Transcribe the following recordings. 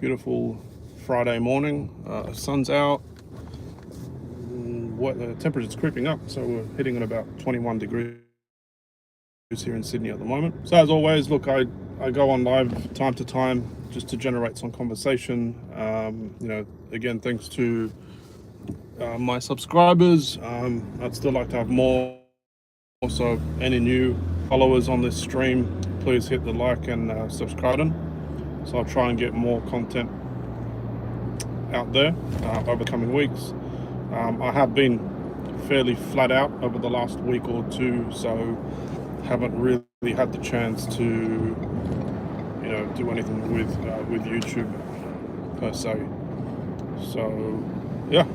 Beautiful Friday morning. Sun's out. The temperature's creeping up, so we're hitting at about 21 degrees here in Sydney at the moment. So as always, look, I go on live time to time just to generate some conversation. Again, thanks to my subscribers. I'd still like to have more. So any new followers on this stream, please hit the like and subscribe button. So I'll try and get more content out there over the coming weeks. I have been fairly flat out over the last week or two, so haven't really had the chance to do anything with YouTube per se. So yeah,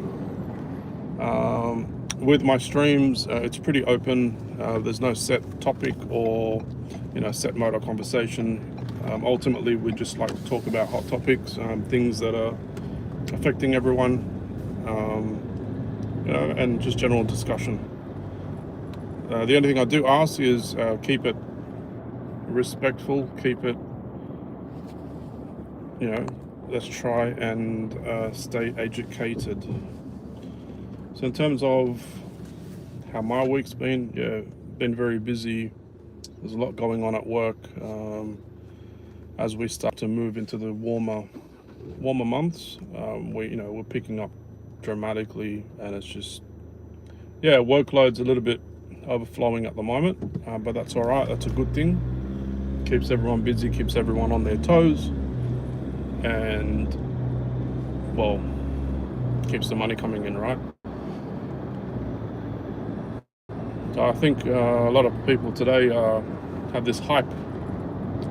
with my streams, it's pretty open. There's no set topic or set mode of conversation. Ultimately, we just like to talk about hot topics, things that are affecting everyone, and just general discussion. The only thing I do ask is keep it respectful, keep it, let's try and stay educated. So in terms of how my week's been, been very busy. There's a lot going on at work as we start to move into the warmer months. We're picking up dramatically, and it's just workload's a little bit overflowing at the moment, but that's all right. That's a good thing. Keeps everyone busy, keeps everyone on their toes, and keeps the money coming in, right? So I think a lot of people today have this hype.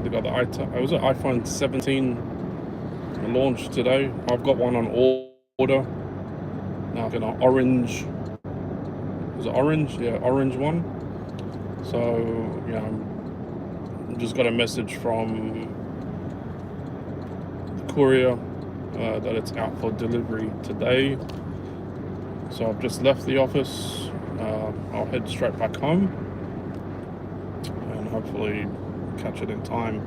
They got the iPhone 17 launched today. I've got one on order. Now I've got an orange. Is it orange? Yeah, orange one. So I just got a message from the courier that it's out for delivery today. So I've just left the office. I'll head straight back home and hopefully catch it in time.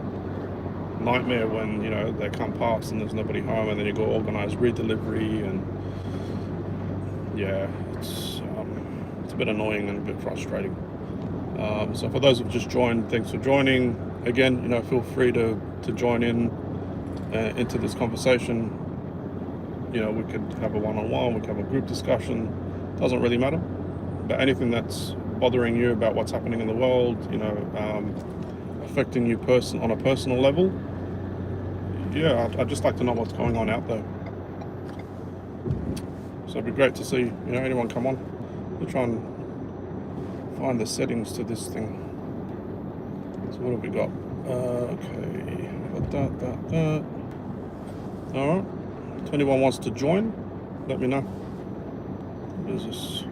Nightmare when they come past and there's nobody home, and then you go organize redelivery, and it's a bit annoying and a bit frustrating. So for those who've just joined, thanks for joining. Again, feel free to join in into this conversation. We could have a one-on-one, we could have a group discussion. Doesn't really matter. But anything that's bothering you about what's happening in the world, affecting you on a personal level, I'd just like to know what's going on out there. So it'd be great to see anyone come on. We'll try and find the settings to this thing. So what have we got? Okay, got that. All right. If anyone wants to join, let me know. What is this?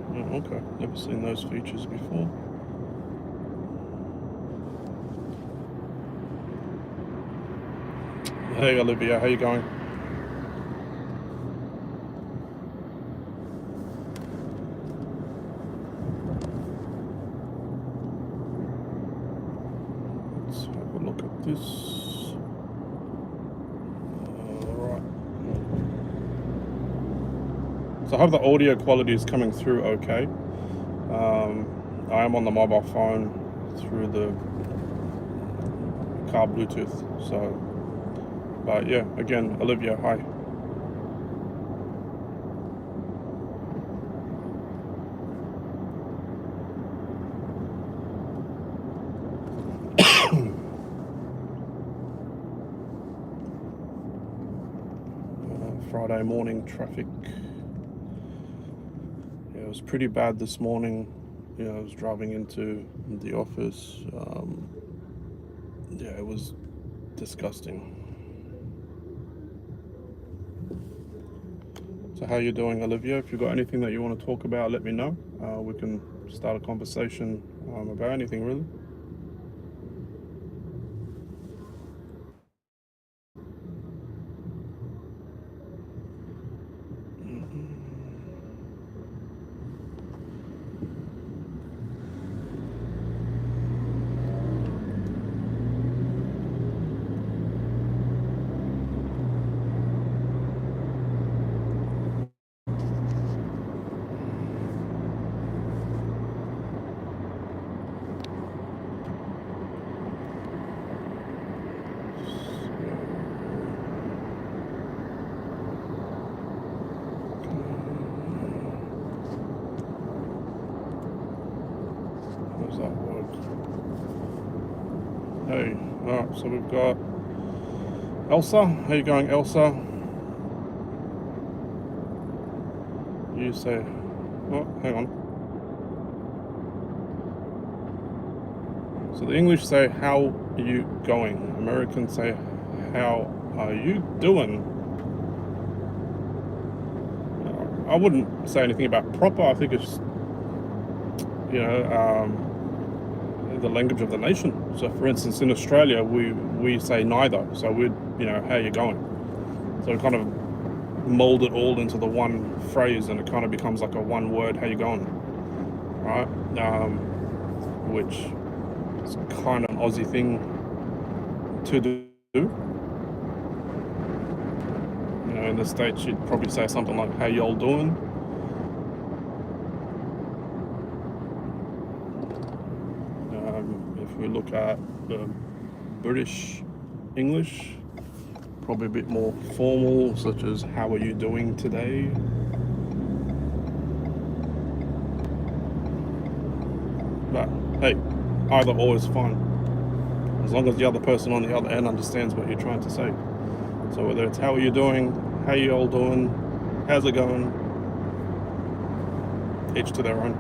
Oh, okay, never seen those features before. Hey Olivia, how you going? Let's have a look at this. So I hope the audio quality is coming through okay. I am on the mobile phone through the car Bluetooth. So, but yeah, again, Olivia, hi. Friday morning traffic. It was pretty bad this morning. I was driving into the office. It was disgusting. So how you doing, Olivia? If you've got anything that you want to talk about, let me know. We can start a conversation about anything, really. So we've got Elsa. How you going, Elsa? You say, oh, hang on. So the English say, how are you going? Americans say, how are you doing? I wouldn't say anything about proper. I think it's, you know, the language of the nation. So for instance, in Australia, we say neither. So we'd, you know, how you going? So we kind of mold it all into the one phrase, and it kind of becomes like a one word, how you going, right? Which is kind of an Aussie thing to do. You know, in the States, you'd probably say something like, how y'all doing? If we look at the British English, probably a bit more formal, such as, how are you doing today? But hey, either or is fine, as long as the other person on the other end understands what you're trying to say. So whether it's, how are you doing, how you all doing, how's it going, each to their own.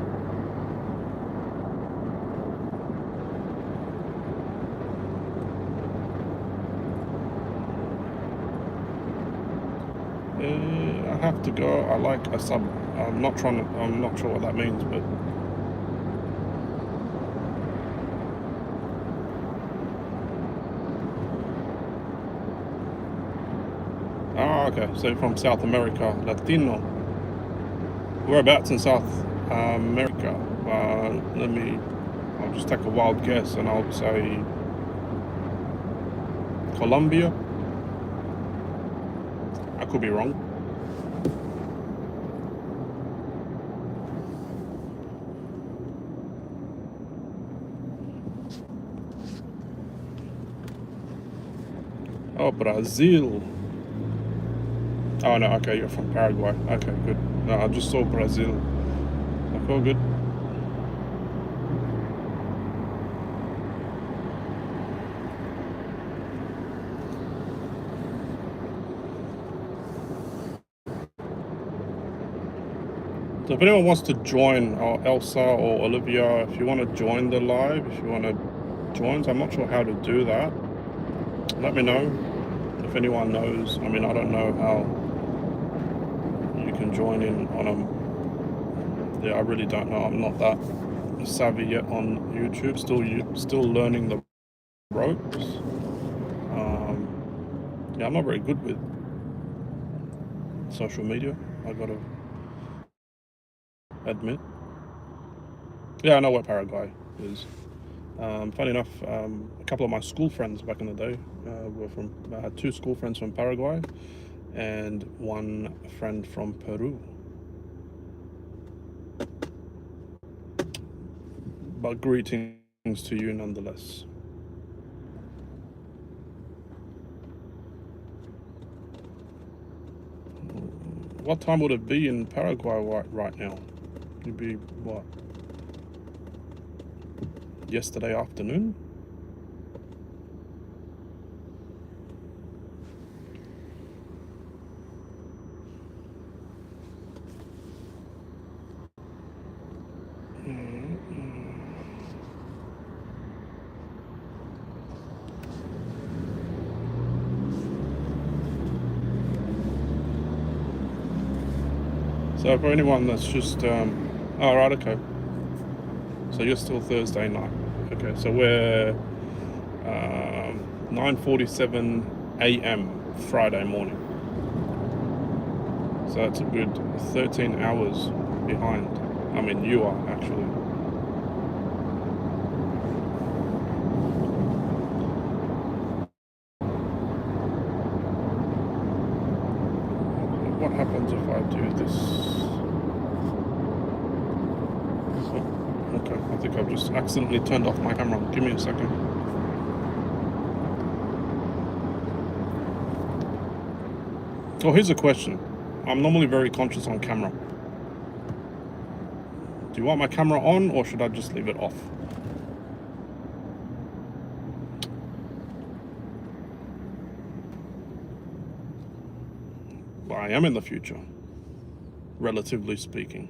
I have to go. I like a sub. I'm not sure what that means, but okay. So from South America, Latino. Whereabouts in South America? I'll just take a wild guess, and I'll say Colombia. I could be wrong. Oh, Brazil. Oh no, okay, you're from Paraguay. Okay, good. No, I just saw Brazil. Okay, all good. So if anyone wants to join, or Elsa or Olivia, if you want to join the live, if you want to join, so I'm not sure how to do that. Let me know if anyone knows. I mean, I don't know how you can join in on them. Yeah, I really don't know. I'm not that savvy yet on YouTube. Still learning the ropes. Yeah, I'm not very good with social media, I gotta admit. Yeah, I know what Paraguay is. Funny enough, a couple of my school friends back in the day I had two school friends from Paraguay and one friend from Peru. But greetings to you nonetheless. What time would it be in Paraguay right now? It'd be what? Yesterday afternoon? So for anyone that's just, oh right, okay. So you're still Thursday night. Okay, so we're 9:47 a.m. Friday morning. So that's a good 13 hours behind. I mean, you are actually. What happens if I do this? Oh, okay, I think I've just accidentally turned off my camera. Give me a second. Oh, here's a question. I'm normally very conscious on camera. Do you want my camera on, or should I just leave it off? I am in the future, relatively speaking.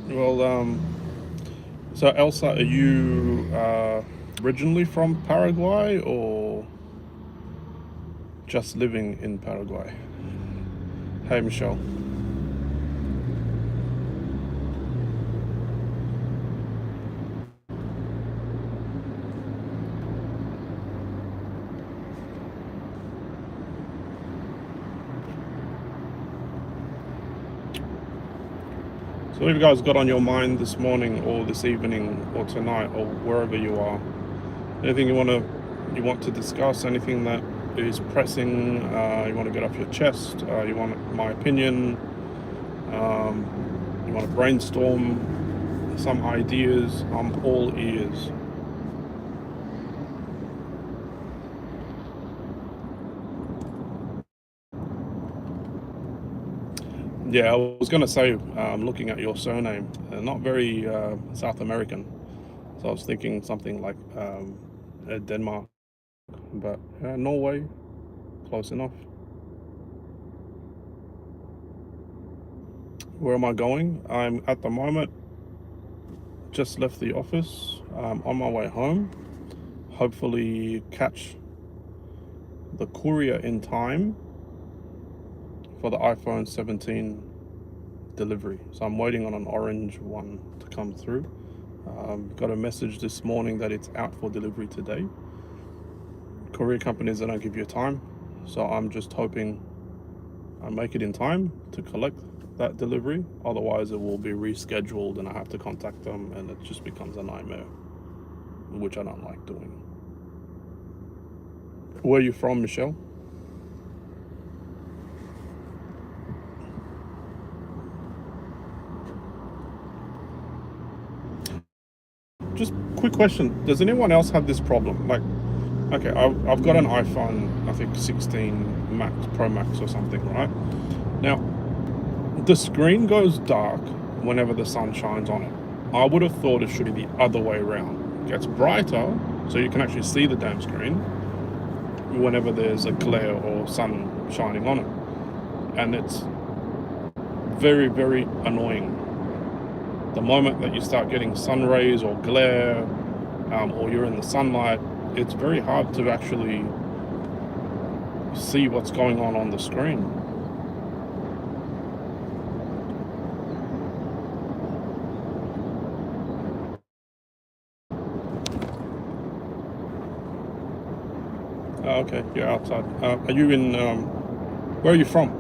Well, so Elsa, are you originally from Paraguay or just living in Paraguay? Hey, Michelle. So what have you guys got on your mind this morning or this evening or tonight or wherever you are? Anything you want to discuss? Anything that is pressing? You want to get off your chest? You want my opinion? You want to brainstorm some ideas? I'm all ears. Yeah, I was going to say, looking at your surname, not very South American. So I was thinking something like Denmark, but Norway, close enough. Where am I going? I'm at the moment just left the office. On my way home. Hopefully catch the courier in time for the iPhone 17 delivery. So I'm waiting on an orange one to come through. Got a message this morning that it's out for delivery today. Courier companies, they don't give you time, so I'm just hoping I make it in time to collect that delivery. Otherwise it will be rescheduled and I have to contact them and it just becomes a nightmare, which I don't like doing. Where are you from, Michelle? Just quick question, does anyone else have this problem? Like, okay, I've got an iPhone, I think 16 Max, Pro Max or something, right? Now, the screen goes dark whenever the sun shines on it. I would have thought it should be the other way around. It gets brighter, so you can actually see the damn screen whenever there's a glare or sun shining on it. And it's very, very annoying. The moment that you start getting sun rays or glare, or you're in the sunlight, it's very hard to actually see what's going on the screen. Okay, you're outside. Are you in, where are you from?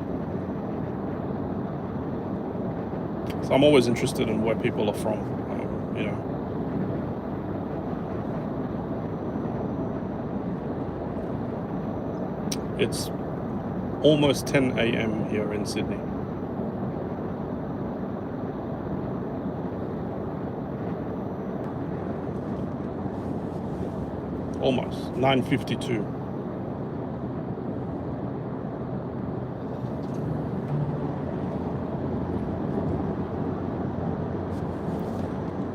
So I'm always interested in where people are from, you know. It's almost 10 a.m. here in Sydney. Almost 9:52.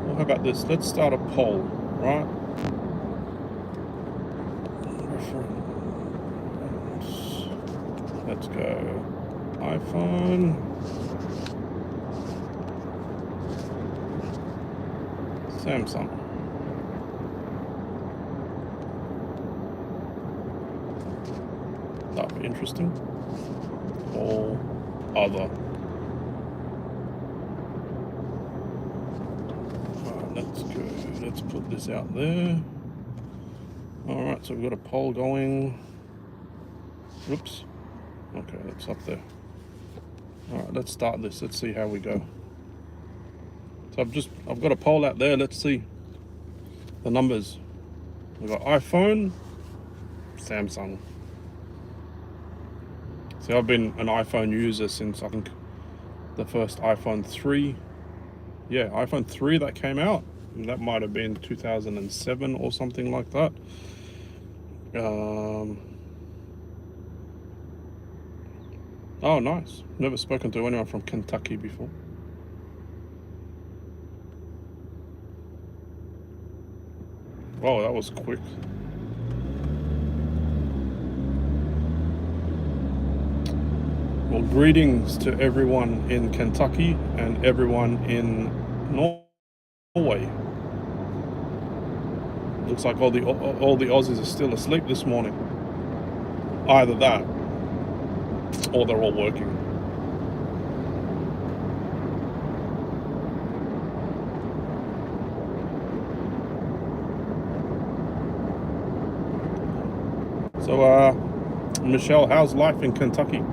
Well, how about this? Let's start a poll, right? Let's go iPhone, Samsung. That'll be interesting. Or other. Let's go. Let's put this out there. Alright, so we've got a poll going. Whoops. Okay, that's up there. Alright, let's start this. Let's see how we go. So I've got a poll out there. Let's see the numbers. We've got iPhone, Samsung. See, I've been an iPhone user since I think the first iPhone 3. Yeah, iPhone 3 that came out. That might have been 2007 or something like that. Um, oh, nice. Never spoken to anyone from Kentucky before. Oh, that was quick. Well, greetings to everyone in Kentucky and everyone in Norway. Looks like all the Aussies are still asleep this morning. Either that, or they're all working. So, Michelle, how's life in Kentucky?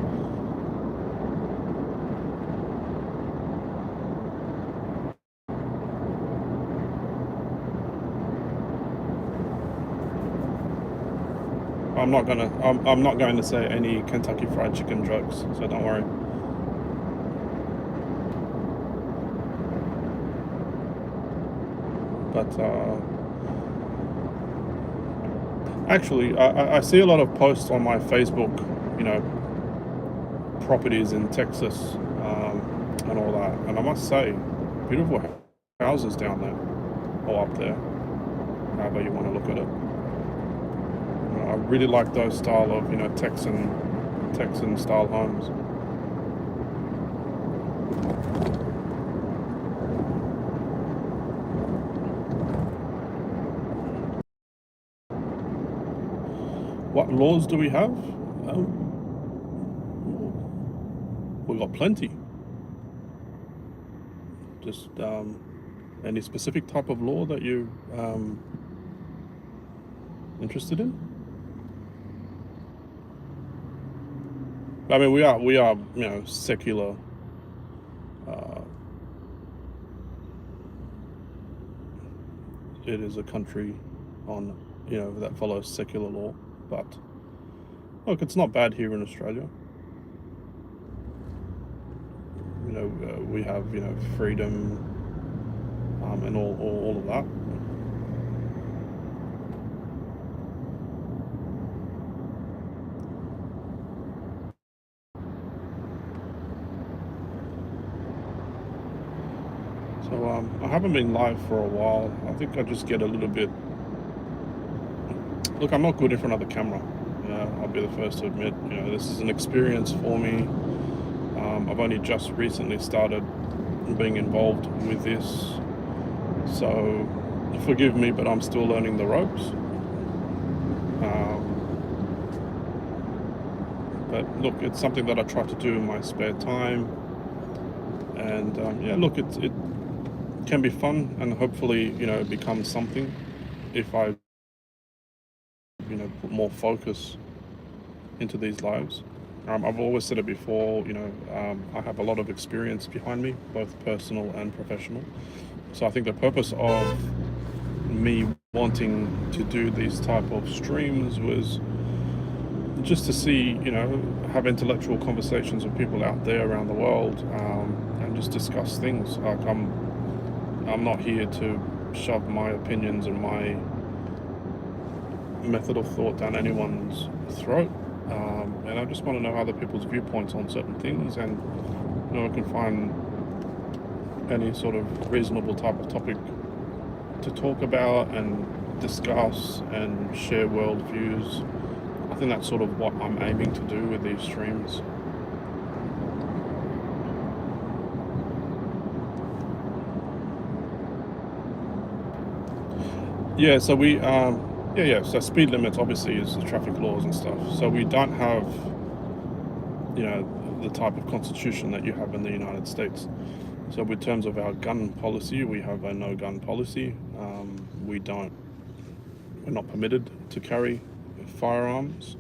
I'm not going to say any Kentucky Fried Chicken jokes, so don't worry. But actually, I see a lot of posts on my Facebook, properties in Texas, and all that. And I must say, beautiful houses down there, or up there, however you want to look at it. I really like those style of, Texan style homes. What laws do we have? We've got plenty. Just any specific type of law that you interested in? I mean, we are secular. It is a country on that follows secular law, but look, it's not bad here in Australia. We have freedom, and all of that. So I haven't been live for a while. I think I just get a little bit. Look, I'm not good in front of the camera. I'll be the first to admit. This is an experience for me. I've only just recently started being involved with this, so forgive me, but I'm still learning the ropes. But look, it's something that I try to do in my spare time, and look, it can be fun, and hopefully it becomes something if I put more focus into these lives. I've always said it before, I have a lot of experience behind me, both personal and professional. So I think the purpose of me wanting to do these type of streams was just to see, have intellectual conversations with people out there around the world, and just discuss things. Like I'm not here to shove my opinions and my method of thought down anyone's throat. And I just want to know other people's viewpoints on certain things, and I can find any sort of reasonable type of topic to talk about and discuss and share worldviews. I think that's sort of what I'm aiming to do with these streams. Yeah, so we so speed limits obviously is the traffic laws and stuff. So we don't have, the type of constitution that you have in the United States. So in terms of our gun policy, we have a no gun policy. We're not permitted to carry firearms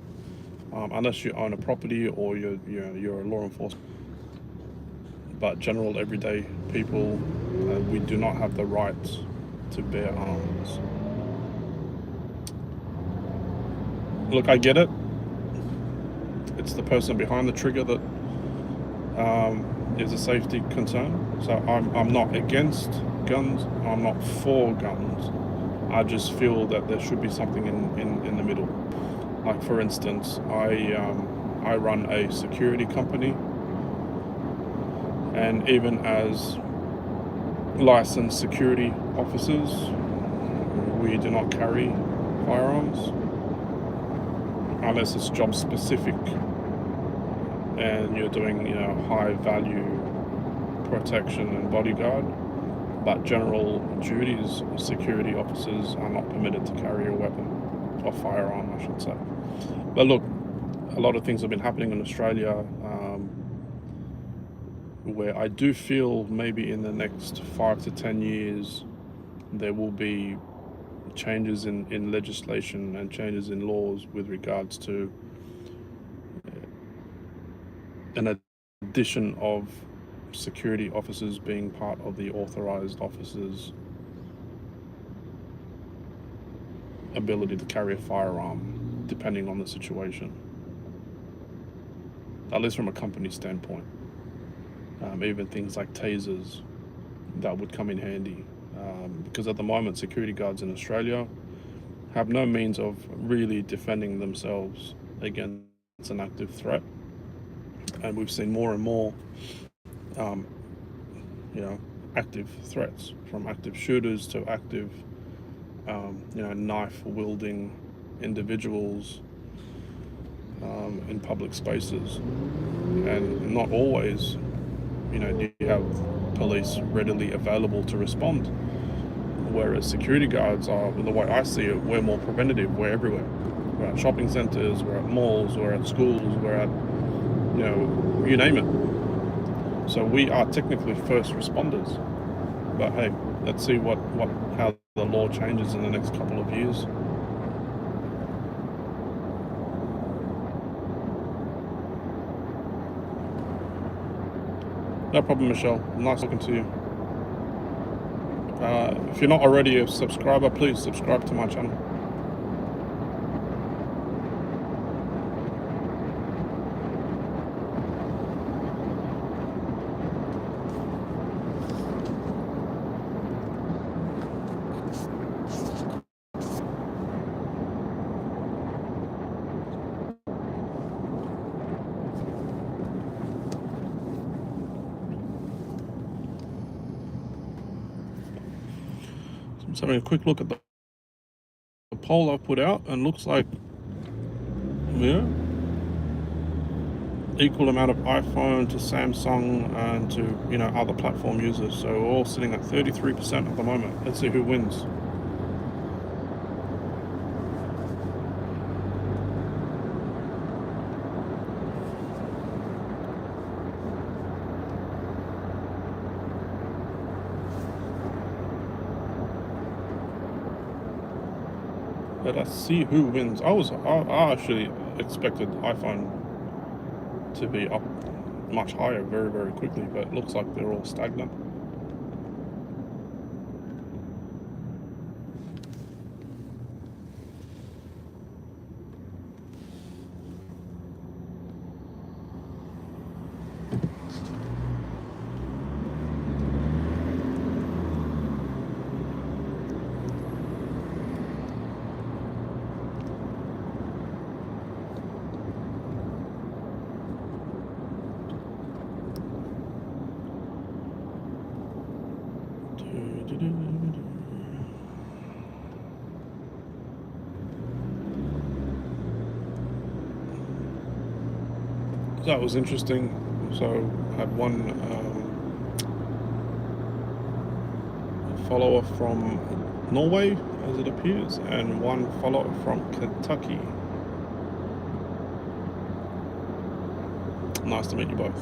unless you own a property or you're a law enforcement. But general everyday people, we do not have the right to bear arms. Look, I get it. It's the person behind the trigger that is a safety concern. So I'm not against guns. I'm not for guns. I just feel that there should be something in the middle. Like for instance, I run a security company, and even as licensed security officers, we do not carry firearms unless it's job specific and you're doing, high value protection and bodyguard. But general duties, security officers are not permitted to carry a weapon, or firearm, I should say. But look, a lot of things have been happening in Australia, where I do feel maybe in the next 5 to 10 years there will be changes in legislation and changes in laws with regards to an addition of security officers being part of the authorized officers' ability to carry a firearm, depending on the situation, at least from a company standpoint. Even things like tasers, that would come in handy, because at the moment security guards in Australia have no means of really defending themselves against an active threat, and we've seen more and more active threats, from active shooters to active knife wielding individuals in public spaces. And not always do you have police readily available to respond, whereas security guards are, the way I see it, we're more preventative. We're everywhere. We're at shopping centers, we're at malls, we're at schools, we're at you name it. So we are technically first responders. But hey, let's see how the law changes in the next couple of years. No problem, Michelle. Nice talking to you. If you're not already a subscriber, please subscribe to my channel. Just having a quick look at the poll I've put out, and looks like equal amount of iPhone to Samsung and to other platform users. So we're all sitting at 33% at the moment. Let's see who wins. Let us see who wins. I actually expected iPhone to be up much higher very, very quickly, but it looks like they're all stagnant. That was interesting. So I had one follower from Norway, as it appears, and one follower from Kentucky. Nice to meet you both.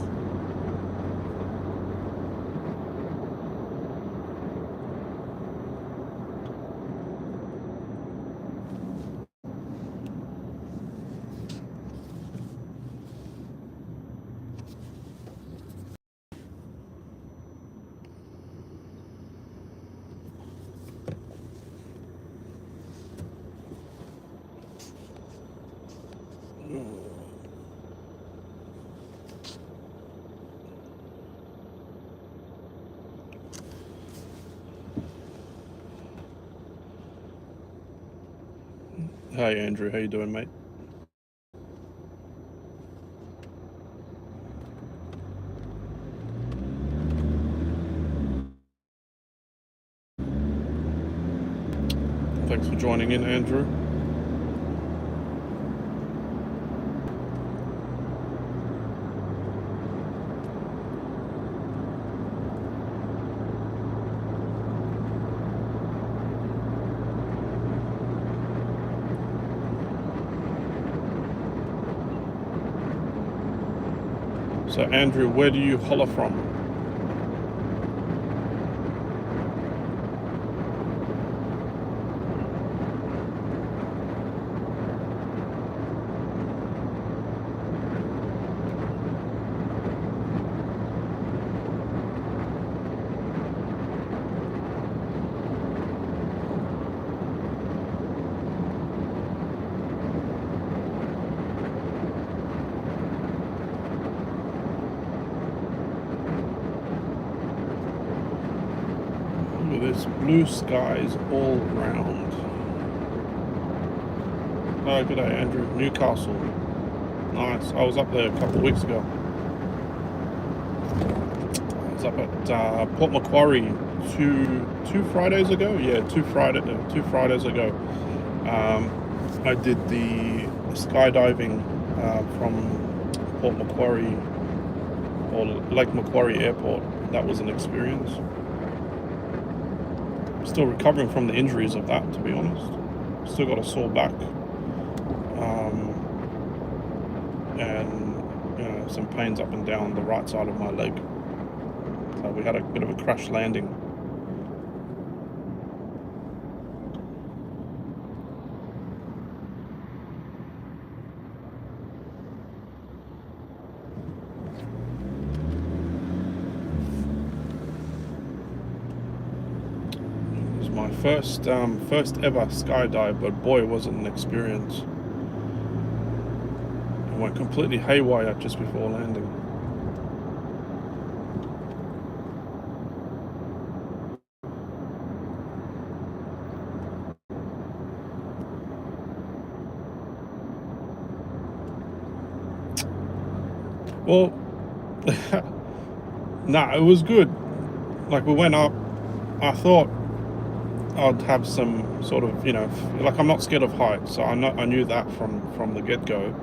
Hey Andrew, how you doing, mate? Thanks for joining in, Andrew. So Andrew, where do you holler from? Look at this, blue skies all around. Oh, good day, Andrew. Newcastle. Nice. I was up there a couple of weeks ago. I was up at Port Macquarie two Fridays ago. Yeah, two Fridays ago. I did the skydiving from Port Macquarie or Lake Macquarie Airport. That was an experience. Still recovering from the injuries of that, to be honest. Still got a sore back. And some pains up and down the right side of my leg. So we had a bit of a crash landing. It was my first ever skydive, but boy, was it an experience. I went completely haywire just before landing. Well, nah, it was good. Like we went up, I thought I'd have some sort of, like I'm not scared of heights, so I knew that from the get-go.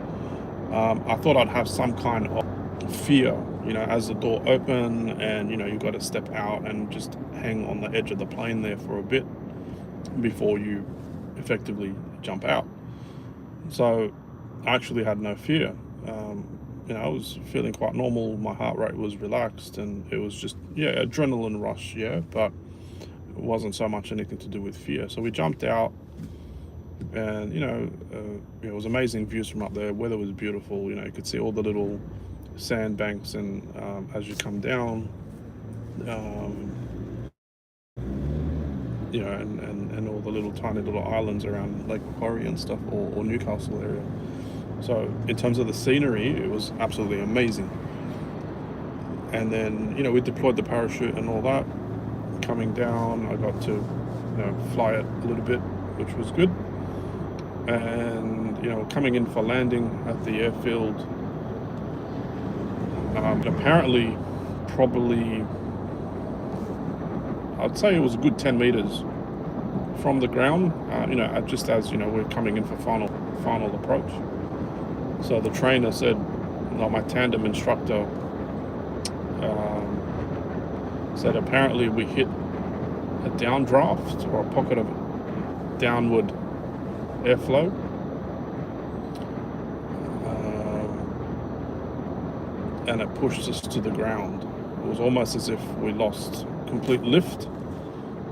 I thought I'd have some kind of fear, as the door opened and, you got to step out and just hang on the edge of the plane there for a bit before you effectively jump out. So I actually had no fear. I was feeling quite normal. My heart rate was relaxed and it was just, adrenaline rush, but it wasn't so much anything to do with fear. So we jumped out and, it was amazing views from up there. Weather was beautiful. You could see all the little sandbanks and as you come down, um, and all the little tiny little islands around Lake Macquarie and stuff, or Newcastle area. So in terms of the scenery, it was absolutely amazing. And then, we deployed the parachute and all that. Coming down, I got to, fly it a little bit, which was good. And, coming in for landing at the airfield, apparently, probably, I'd say it was a good 10 meters from the ground, just as, we're coming in for final approach. So the trainer said, my tandem instructor said apparently we hit a downdraft or a pocket of downward airflow. And it pushed us to the ground. It was almost as if we lost complete lift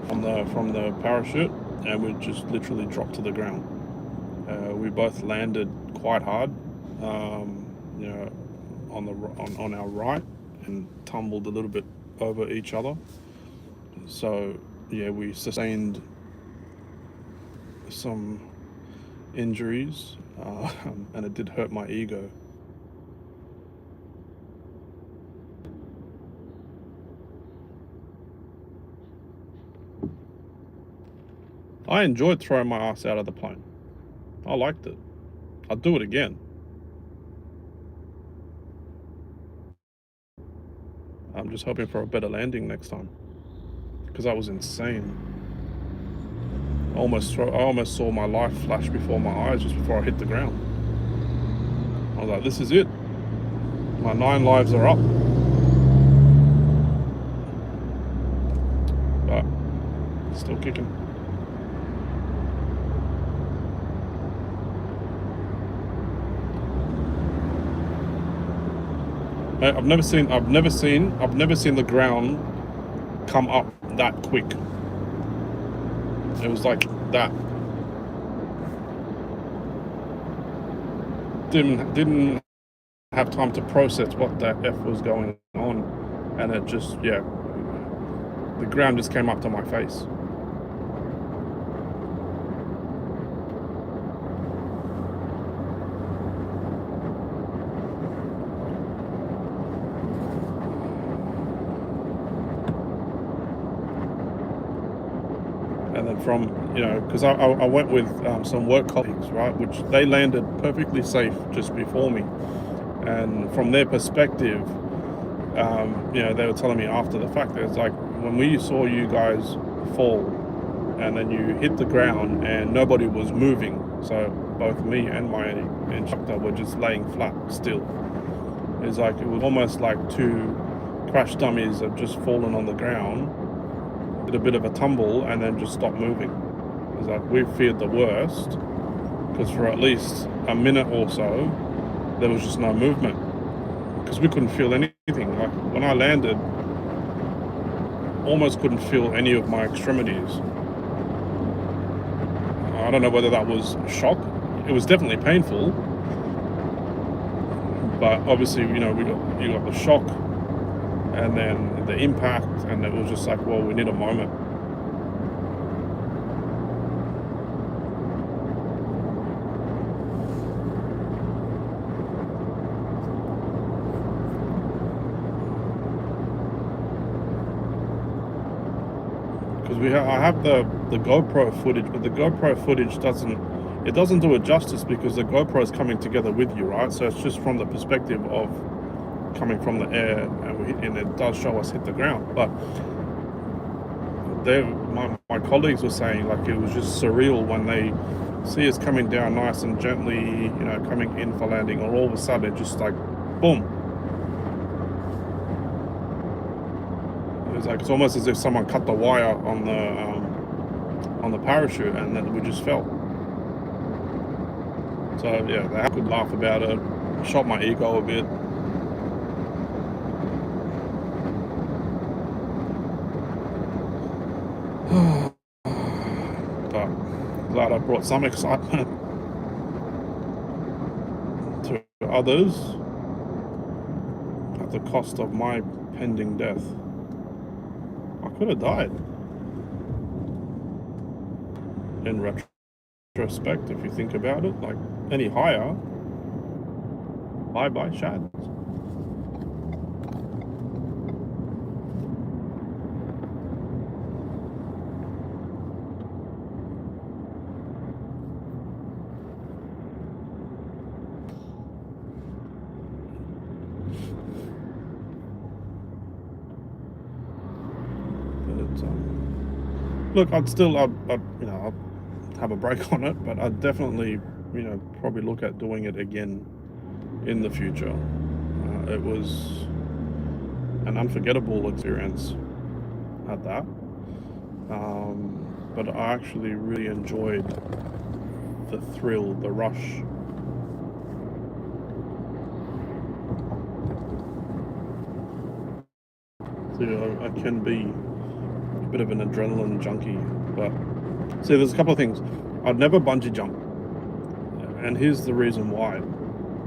from the parachute and we just literally dropped to the ground. We both landed quite hard, on our right and tumbled a little bit over each other. So we sustained some injuries, and it did hurt my ego. I enjoyed throwing my ass out of the plane. I liked it. I'd do it again. I'm just hoping for a better landing next time, because that was insane. I almost saw my life flash before my eyes just before I hit the ground. I was like, this is it. My 9 lives are up. But still kicking. Mate, I've never seen the ground come up that quick. It was like that. Didn't have time to process what the F was going on, and it just, yeah, the ground just came up to my face. And then from, because I went with some work colleagues, right, which they landed perfectly safe just before me. And from their perspective, they were telling me after the fact that it's like, when we saw you guys fall and then you hit the ground and nobody was moving, so both me and my instructor were just laying flat still. It's like, it was almost like 2 crash dummies have just fallen on the ground, did a bit of a tumble, and then just stopped moving. It's like, we feared the worst, because for at least a minute or so there was just no movement, because we couldn't feel anything. Like, when I landed, almost couldn't feel any of my extremities. I don't know whether that was shock. It was definitely painful, but obviously, you got the shock and then the impact, and it was just like, well, we need a moment. Because I have the GoPro footage, but the GoPro footage doesn't do it justice, because the GoPro is coming together with you, right? So it's just from the perspective of coming from the air, and it does show us hit the ground. But my colleagues were saying, like, it was just surreal when they see us coming down nice and gently, coming in for landing, or all of a sudden it just like, boom. It's almost as if someone cut the wire on the parachute, and then we just fell. So yeah, they could laugh about it, shot my ego a bit. But glad I brought some excitement to others at the cost of my pending death. I could have died. In retrospect, if you think about it, like, any higher, bye Shad. Look, I'd have a break on it, but I'd definitely, probably look at doing it again in the future. It was an unforgettable experience at that. But I actually really enjoyed the thrill, the rush. So I can be a bit of an adrenaline junkie, but see, there's a couple of things. I'd never bungee jump, and here's the reason why.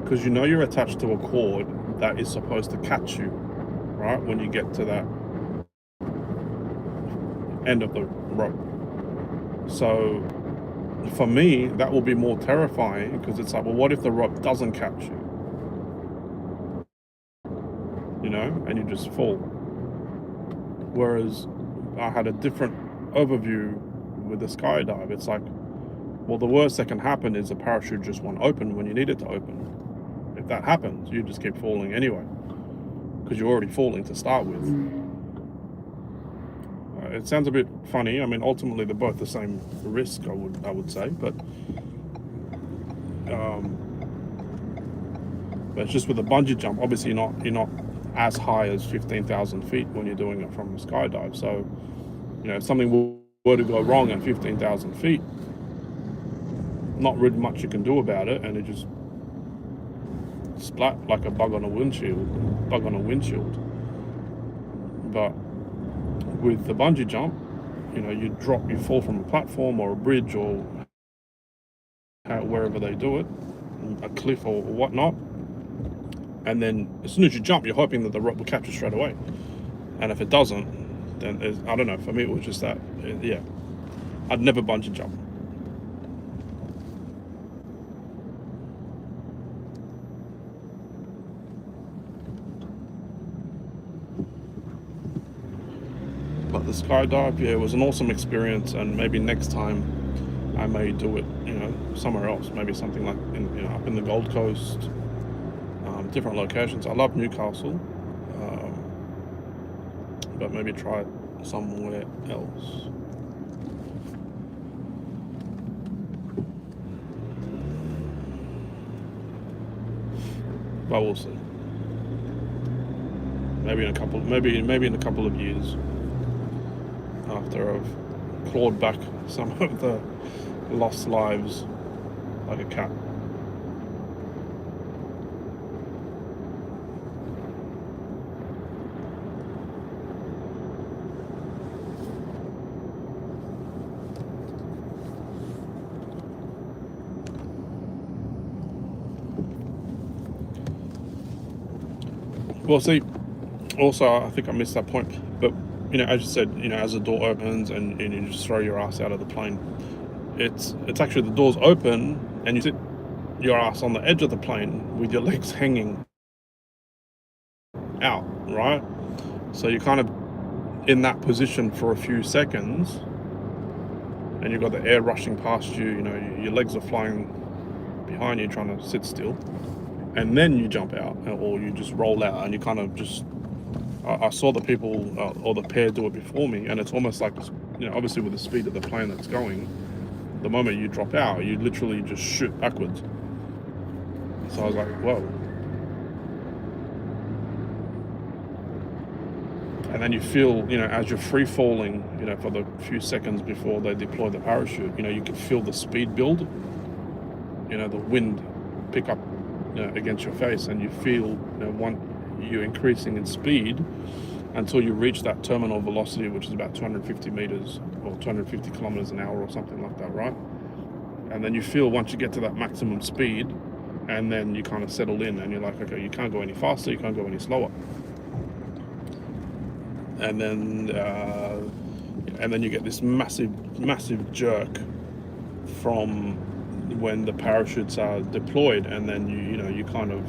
Because you're attached to a cord that is supposed to catch you, right, when you get to that end of the rope. So for me, that will be more terrifying, because it's like, well, what if the rope doesn't catch you? And you just fall. Whereas I had a different overview with the skydive. It's like, Well, the worst that can happen is the parachute just won't open when you need it to open. If that happens, you just keep falling anyway, because you're already falling to start with. It sounds a bit funny. I mean, ultimately they're both the same risk, I would say, but it's just with a bungee jump. Obviously, you're not as high as 15,000 feet when you're doing it from a skydive. So, if something were to go wrong at 15,000 feet, not really much you can do about it, and it just splat like a bug on a windshield. But with the bungee jump, you fall from a platform or a bridge or wherever they do it, a cliff or whatnot, and then as soon as you jump, you're hoping that the rope will catch you straight away. And if it doesn't, then I don't know. For me, it was just that. Yeah, I'd never bungee jump. But the skydive, yeah, it was an awesome experience, and maybe next time I may do it, somewhere else. Maybe something like up in the Gold Coast, different locations. I love Newcastle, but maybe try it somewhere else. But we'll see. Maybe in a couple of years, after I've clawed back some of the lost lives like a cat. Well, see, also I think I missed that point, but as you said, as the door opens and you just throw your ass out of the plane, it's actually the doors open and you sit your ass on the edge of the plane with your legs hanging out, right? So you're kind of in that position for a few seconds, and you've got the air rushing past you. Your legs are flying behind you, trying to sit still, and then you jump out, or you just roll out, and you kind of just. I saw the people or the pair do it before me, and it's almost like, obviously with the speed of the plane that's going, the moment you drop out, you literally just shoot backwards. So I was like, whoa. And then you feel, as you're free falling, for the few seconds before they deploy the parachute, you can feel the speed build, the wind pick up against your face, and you feel, you're increasing in speed until you reach that terminal velocity, which is about 250 meters or 250 kilometers an hour or something like that, right? And then you feel once you get to that maximum speed, and then you kind of settle in, and you're like, okay, you can't go any faster, you can't go any slower. And then you get this massive jerk from when the parachutes are deployed, and then you kind of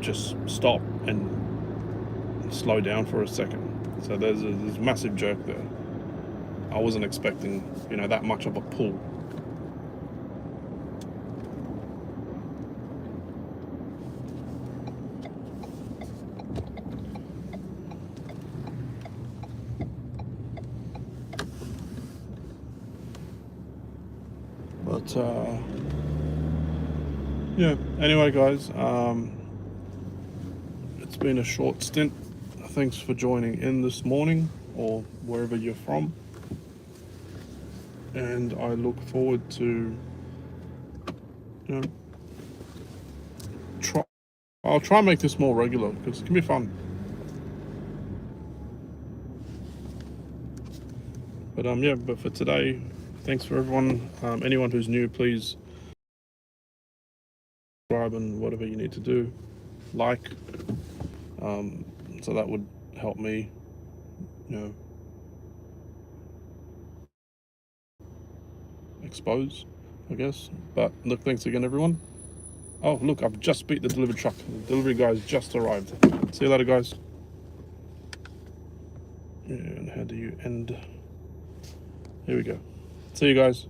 just stop and slow down for a second. So there's this massive jerk there. I wasn't expecting, that much of a pull. But yeah, anyway guys, it's been a short stint. Thanks for joining in this morning, or wherever you're from, and I look forward to I'll try and make this more regular, because it can be fun. But but for today, thanks for everyone. Anyone who's new, please subscribe and whatever you need to do, like, so that would help me, expose, I guess. But look, thanks again, everyone. Oh, look, I've just beat the delivery truck. The delivery guys just arrived. See you later, guys. And how do you end? Here we go. See you guys.